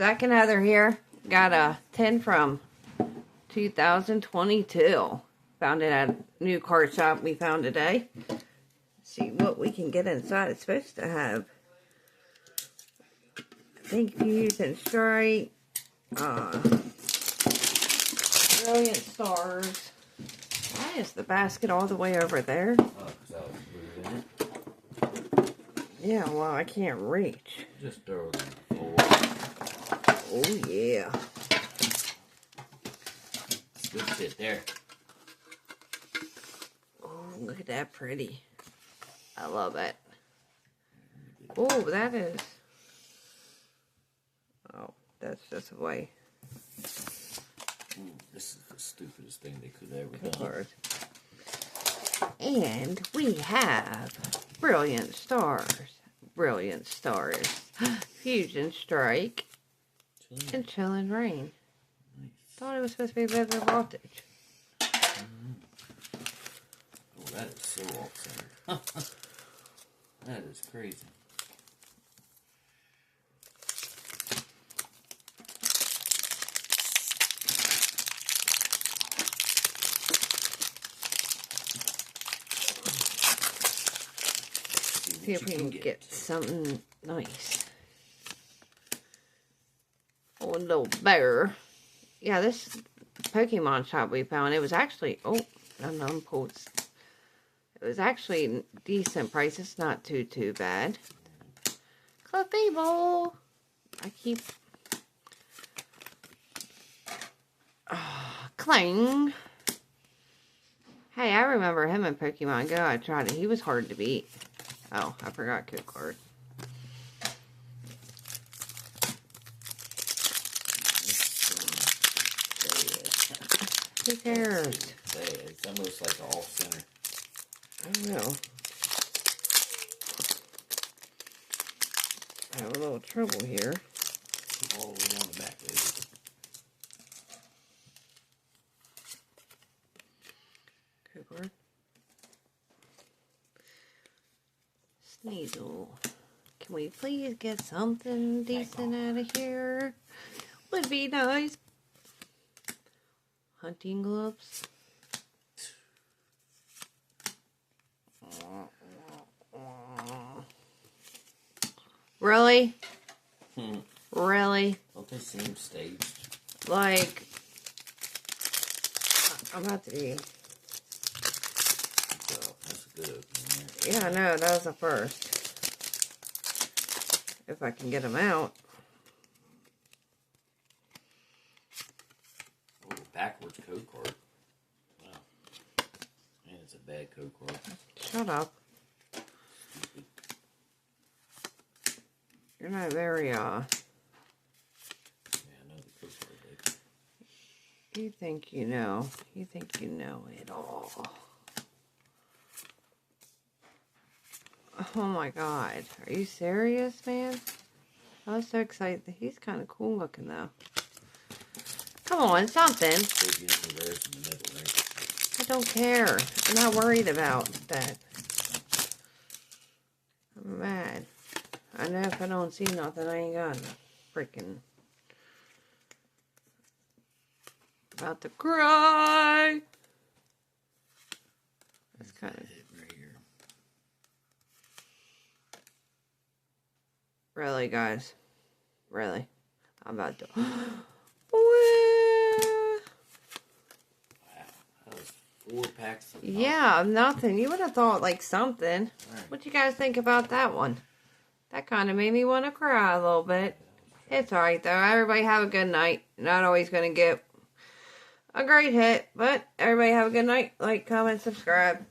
Zach and Heather here. Got a 10 from 2022. Found it at a new card shop we found today. See what we can get inside. It's supposed to have, I think, Fuse and Strike, Brilliant Stars. Why is the basket all the way over there? Oh, because I was moving it. Yeah, well, I can't reach. Just throw it on the floor. Oh, yeah. Good fit there. Oh, look at that pretty. I love it. Oh, that is... Oh, that's just a way. This is the stupidest thing they could have ever done. Card. And we have Brilliant Stars. Brilliant Stars. Fusion Strike. And Chillin' Rain. Nice. Thought it was supposed to be better voltage. Oh, that is so off-center. That is crazy. See if we can get something nice. Oh, a little better. Yeah, this Pokemon shop we found, it was actually, oh, unknown post. It was actually decent price. It's not too bad. Clefable. I keep, Clang. Hey, I remember him in Pokemon Go. I tried it. He was hard to beat. Oh, I forgot code card. Who cares? It's almost like an off-center. I don't know. I have a little trouble here. All the way down the back, baby. Code card. Sneasel. Can we please get something decent out of here? Would be nice. Hunting gloves. Really? Really? Don't they seem staged? Like, I'm about to be... So, that's a good opening there. Yeah, I know, that was the first. If I can get them out. Oh, backwards code card. Wow. Man, it's a bad code card. Shut up. Stupid. You're not very, Yeah, I know the code card, babe. you think you know. You think you know it all. Oh my God. Are you serious, man? I was so excited. He's kind of cool looking, though. Come on, something. So you know the rares in the middle, right? I don't care. I'm not worried about that. I'm mad. I know if I don't see nothing, I ain't got no freaking... About to cry. That's kind of... Right here. Really, guys? Really? I'm about to... Wow. That was 4 packs of Yeah, nothing. You would have thought, like, something. Right. What you guys think about that one? That kind of made me want to cry a little bit. It's alright, though. Everybody have a good night. Not always going to get a great hit, but everybody have a good night. Like, comment, subscribe.